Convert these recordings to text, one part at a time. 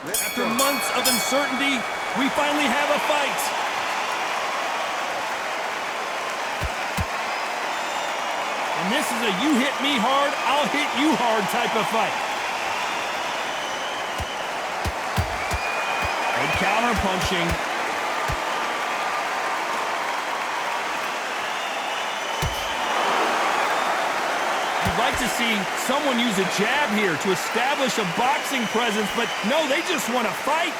After months of uncertainty, we finally have a fight. And this is a you hit me hard, I'll hit you hard type of fight. Good counter punching. You'd like to see someone use a jab here to establish a boxing presence, but no, they just want to fight.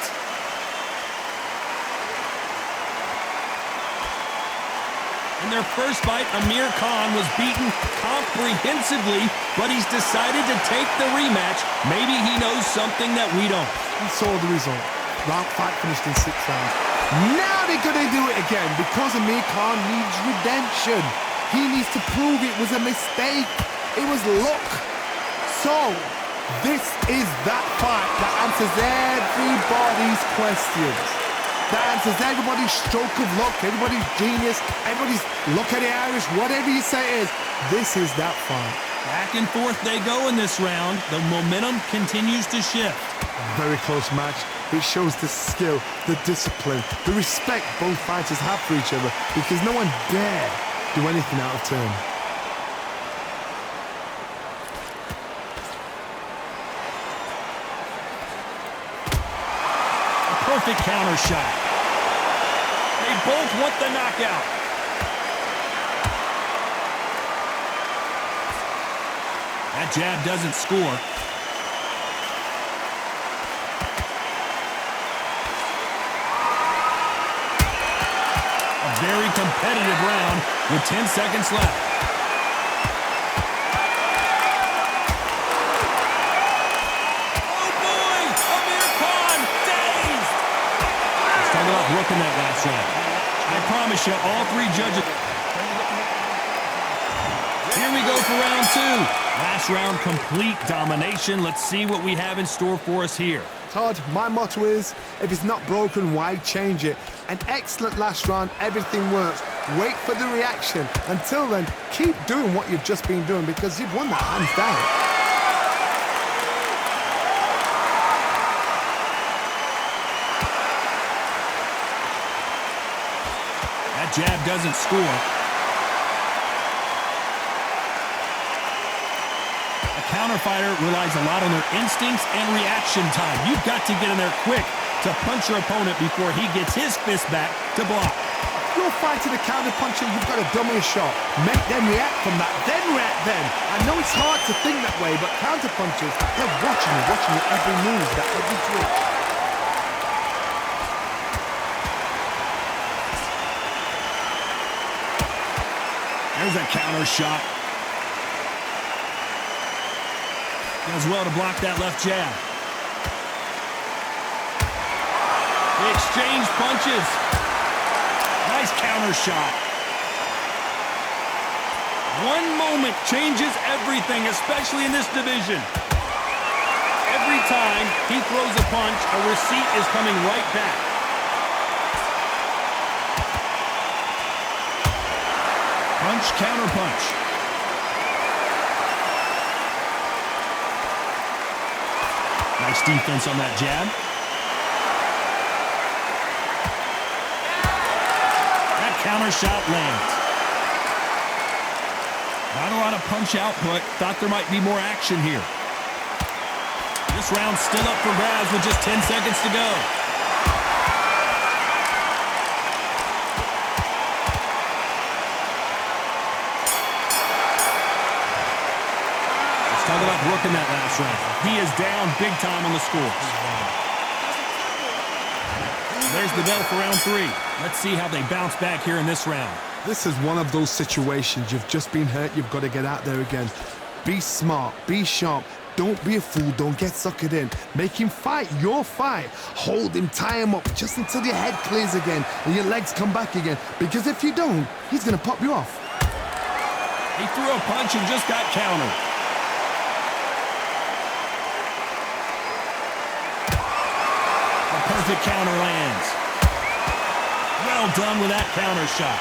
In their first fight, Amir was beaten comprehensively, but he's decided to take the rematch. Maybe he knows something that we don't. We saw the result. Round fight finished in 6 rounds. Now they're going to do it again because Amir needs redemption. He needs to prove it was a mistake. It was luck. So, this is that fight that answers everybody's questions. That answers everybody's stroke of luck, everybody's genius, everybody's look at the Irish, whatever you say it is. This is that fight. Back and forth they go in this round. The momentum continues to shift. Very close match. It shows the skill, the discipline, the respect both fighters have for each other because no one dare do anything out of turn. Perfect counter shot. They both want the knockout. That jab doesn't score. A very competitive round with 10 seconds left. Brook in that last round. I promise you, all 3 judges. Here we go for round 2. Last round, complete domination. Let's see what we have in store for us here. Todd, my motto is, if it's not broken, why change it? An excellent last round, everything works. Wait for the reaction. Until then, keep doing what you've just been doing because you've won that hands down. Jab doesn't score. A counter fighter relies a lot on their instincts and reaction time. You've got to get in there quick to punch your opponent before he gets his fist back to block. You're fighting a counter puncher, you've got to dummy a shot. Make them react from that, then react then. I know it's hard to think that way, but counter punchers, they're watching you every move, that every twitch. There's a counter shot. Does well to block that left jab. They exchange punches. Nice counter shot. One moment changes everything, especially in this division. Every time he throws a punch, a receipt is coming right back. Punch, counter punch. Nice defense on that jab. That counter shot lands. Not a lot of punch output. Thought there might be more action here. This round's still up for grabs with just 10 seconds to go. Talk about Brook in that last round. He is down big time on the scores. There's the bell for round 3. Let's see how they bounce back here in this round. This is one of those situations. You've just been hurt. You've got to get out there again. Be smart. Be sharp. Don't be a fool. Don't get suckered in. Make him fight your fight. Hold him. Tie him up just until your head clears again and your legs come back again. Because if you don't, he's going to pop you off. He threw a punch and just got countered. Perfect counter lands. Well done with that counter shot.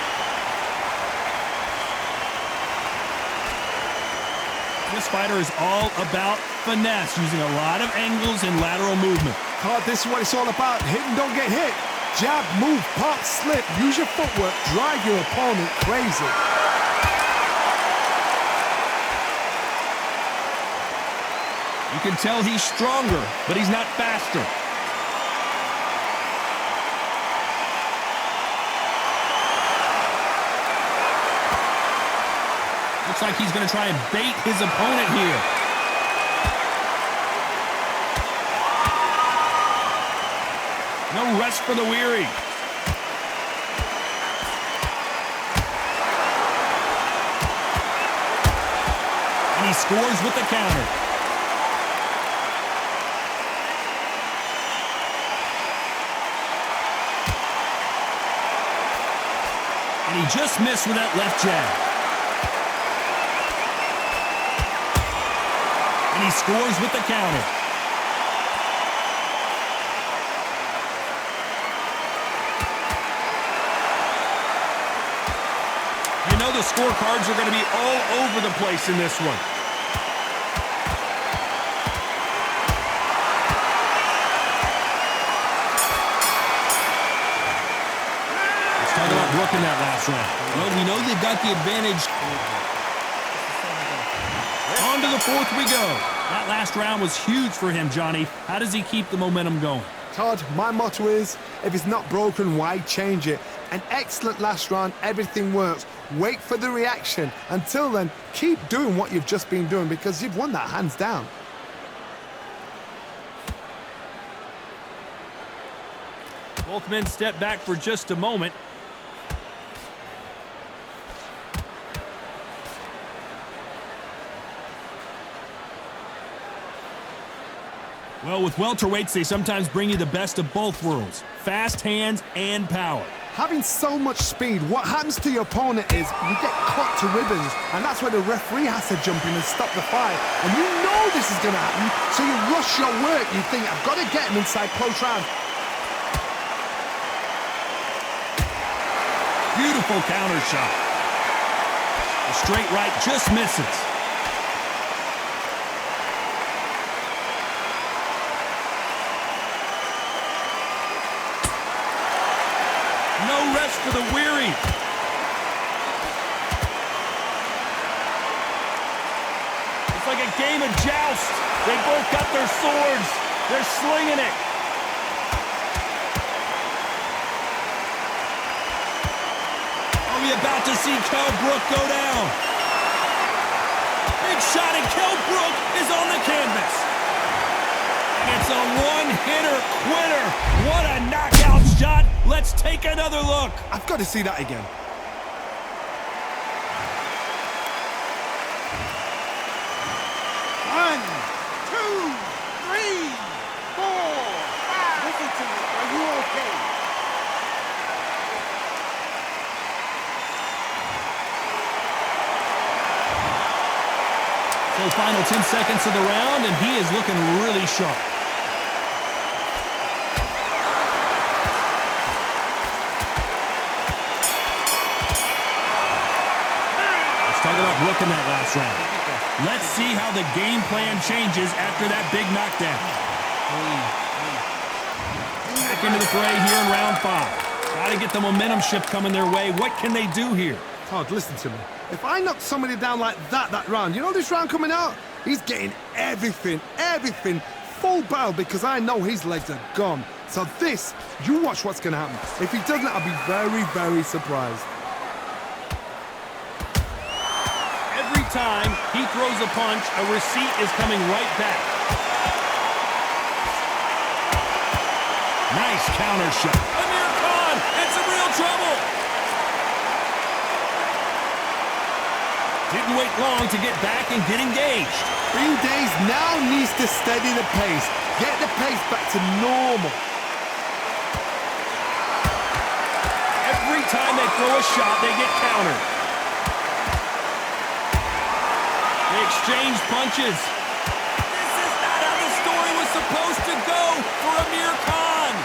This fighter is all about finesse, using a lot of angles and lateral movement. God, this is what it's all about. Hit and don't get hit. Jab, move, pop, slip. Use your footwork. Drive your opponent crazy. You can tell he's stronger, but he's not faster. Looks like he's going to try and bait his opponent here. No rest for the weary. And he scores with the counter. And he just missed with that left jab. And he scores with the counter. You know the scorecards are going to be all over the place in this one. Let's talk about Brook in that last round. Well, we know they've got the advantage. On to the fourth we go. That last round was huge for him, Johnny. How does he keep the momentum going? Todd, my motto is, if it's not broken, why change it? An excellent last round, everything works. Wait for the reaction. Until then, keep doing what you've just been doing because you've won that hands down. Both men step back for just a moment. Well, with welterweights, they sometimes bring you the best of both worlds. Fast hands and power. Having so much speed, what happens to your opponent is you get cut to ribbons, and that's where the referee has to jump in and stop the fight. And you know this is going to happen, so you rush your work. You think, I've got to get him inside close round. Beautiful counter shot. The straight right just misses. No rest for the weary. It's like a game of joust. They both got their swords. They're slinging it. Are we about to see Kell Brook go down? Big shot, and Kell Brook is on the canvas. It's a one-hitter quitter. What a knockout shot. Let's take another look. I've got to see that again. One, two, three, four, five. Listen to me. Are you okay? So final 10 seconds of the round, and he is looking really sharp. Talk about Brook in that last round. Let's see how the game plan changes after that big knockdown. Back into the fray here in round 5. Got to get the momentum shift coming their way. What can they do here? Todd, listen to me. If I knock somebody down like that round, you know this round coming out? He's getting everything, full barrel because I know his legs are gone. So this, you watch what's going to happen. If he doesn't, I'll be very, very surprised. Every time he throws a punch, a receipt is coming right back. Nice counter shot. Amir Khan in some real trouble. Didn't wait long to get back and get engaged. Green Days now needs to steady the pace. Get the pace back to normal. Every time they throw a shot, they get countered. They exchange punches. This is not how the story was supposed to go for Amir Khan.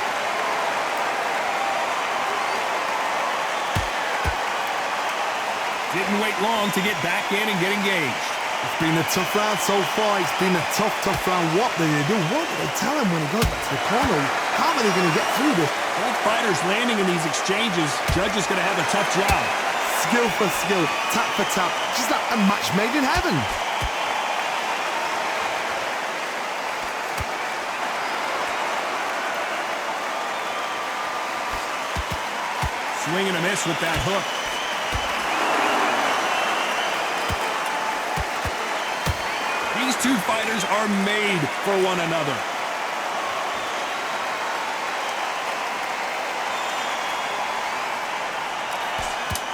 Didn't wait long to get back in and get engaged. It's been a tough round so far. It's been a tough round. What do they do? What do they tell him when he goes back to the corner? How are they going to get through this? Both fighters landing in these exchanges. Judge is going to have a tough job. Skill for skill, tap for tap. Just like a match made in heaven. Swing and a miss with that hook. These two fighters are made for one another.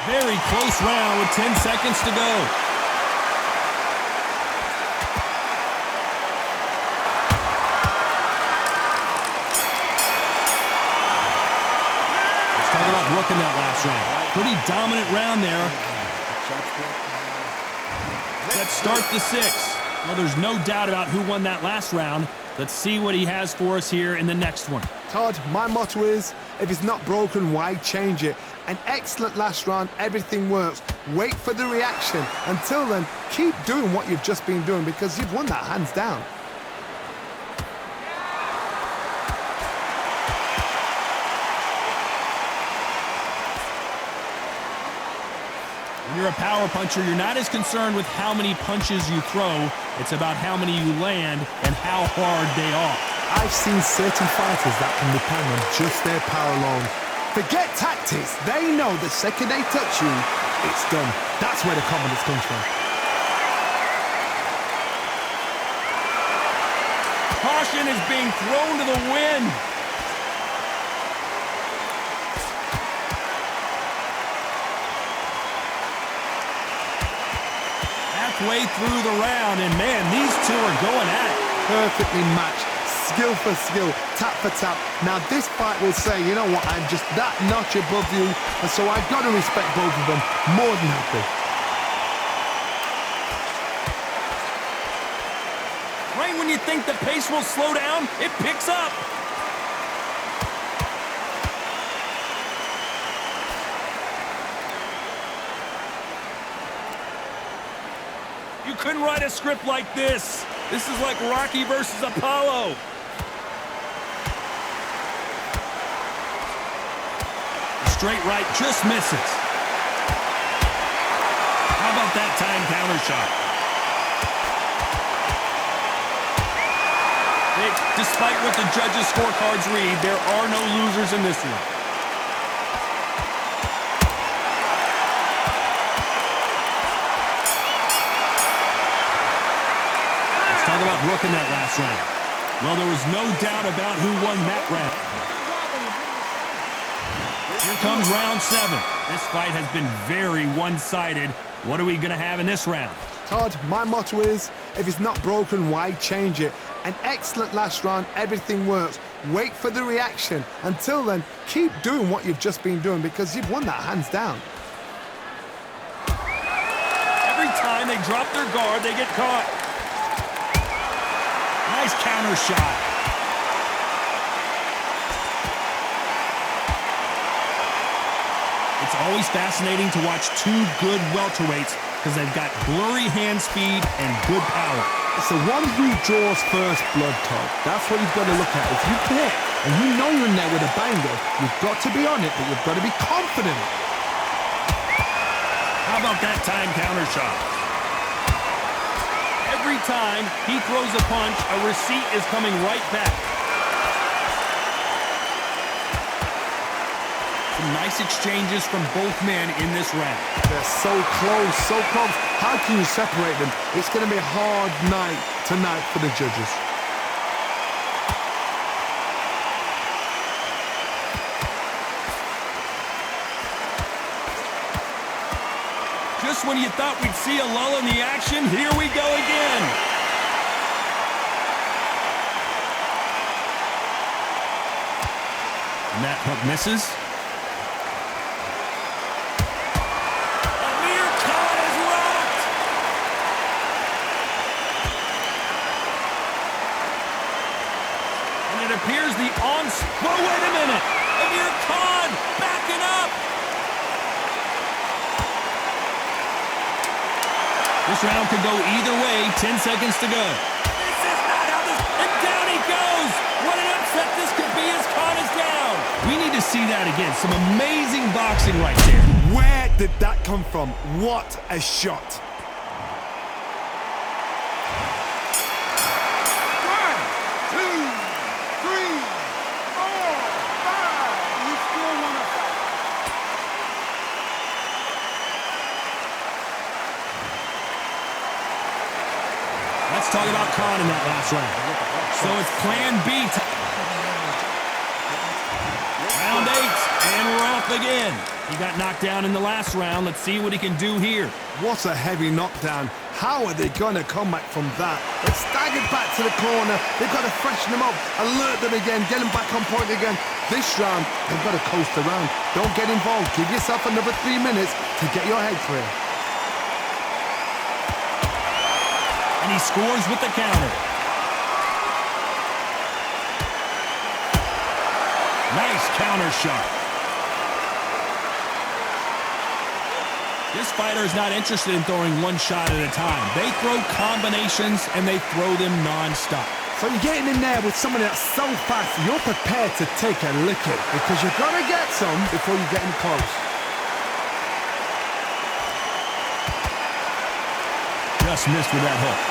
Very close round with 10 seconds to go. Let's talk about Brook in that last round. Pretty dominant round there. Let's start the sixth. Well, there's no doubt about who won that last round. Let's see what he has for us here in the next one. Todd, my motto is, if it's not broken, why change it? An excellent last round, everything works. Wait for the reaction. Until then, keep doing what you've just been doing because you've won that hands down. When you're a power puncher, you're not as concerned with how many punches you throw. It's about how many you land and how hard they are. I've seen certain fighters that can depend on just their power alone. Forget tactics. They know the second they touch you, it's done. That's where the confidence comes from. Caution is being thrown to the wind. Halfway through the round, and man, these two are going at it. Perfectly matched. Skill for skill, tap for tap. Now this fight will say, you know what, I'm just that notch above you, and so I've got to respect both of them. More than happy. Right when you think the pace will slow down, it picks up. You couldn't write a script like this. This is like Rocky versus Apollo. Straight right just misses. How about that time counter shot? Despite what the judges' scorecards read, there are no losers in this one. Let's talk about Brook in that last round. Well, there was no doubt about who won that round. Here comes round 7. This fight has been very one-sided. What are we going to have in this round? Todd, my motto is, if it's not broken, why change it? An excellent last round, everything works. Wait for the reaction. Until then, keep doing what you've just been doing because you've won that hands down. Every time they drop their guard, they get caught. Nice counter shot. It's always fascinating to watch two good welterweights because they've got blurry hand speed and good power. It's the one who draws first blood, Todd. That's what you've got to look at. If you hit and you know you're in there with a banger, you've got to be on it, but you've got to be confident. How about that time counter shot? Every time he throws a punch, a receipt is coming right back. Some nice exchanges from both men in this round. They're so close, so close. How can you separate them? It's going to be a hard night tonight for the judges. Just when you thought we'd see a lull in the action, here we go again. And that hook misses. Amir Khan is rocked. And it appears the onslaught. Whoa, wait a minute. Amir Khan backing up. This round could go either way. 10 seconds to go. This is not how this... And down he goes! What an upset this could be as Khan is down. We need to see that again. Some amazing boxing right there. Where did that come from? What a shot. 1, 2, 3, 4, 5. You still want to fight? Let's talk about Khan in that last round. So it's plan B. Round 8, and we're off again. He got knocked down in the last round. Let's see what he can do here. What a heavy knockdown. How are they going to come back from that? They've staggered back to the corner. They've got to freshen them up, alert them again, get them back on point again. This round, they've got to coast around. Don't get involved. Give yourself another 3 minutes to get your head clear. And he scores with the counter. Nice counter shot. This fighter is not interested in throwing one shot at a time. They throw combinations, and they throw them non-stop. So you're getting in there with someone that's so fast, you're prepared to take a licking because you're going to get some before you get in close. Just missed with that hook.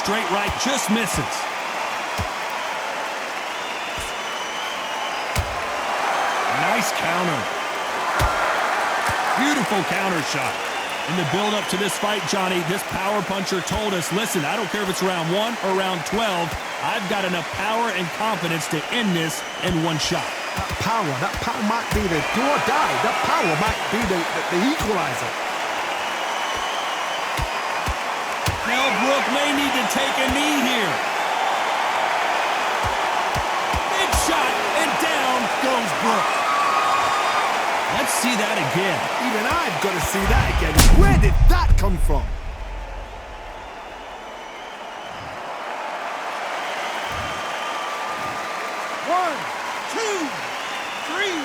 Straight right just misses. Nice counter. Beautiful counter shot. In the build-up to this fight, Johnny, this power puncher told us, listen, I don't care if it's round 1 or round 12, I've got enough power and confidence to end this in one shot. That power might be the do or die. That power might be the equalizer. Now Brook may need to take a knee here. Big shot, and down goes Brook. Let's see that again. Even I've got to see that again. Where did that come from? One, two, three,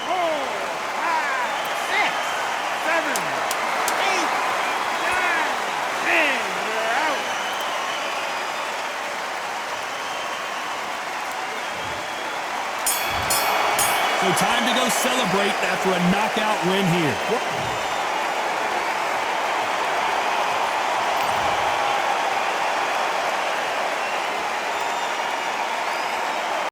4, 5, 6, 7, 8, 9, 10. You're out. So time to go celebrate after a knockout win here.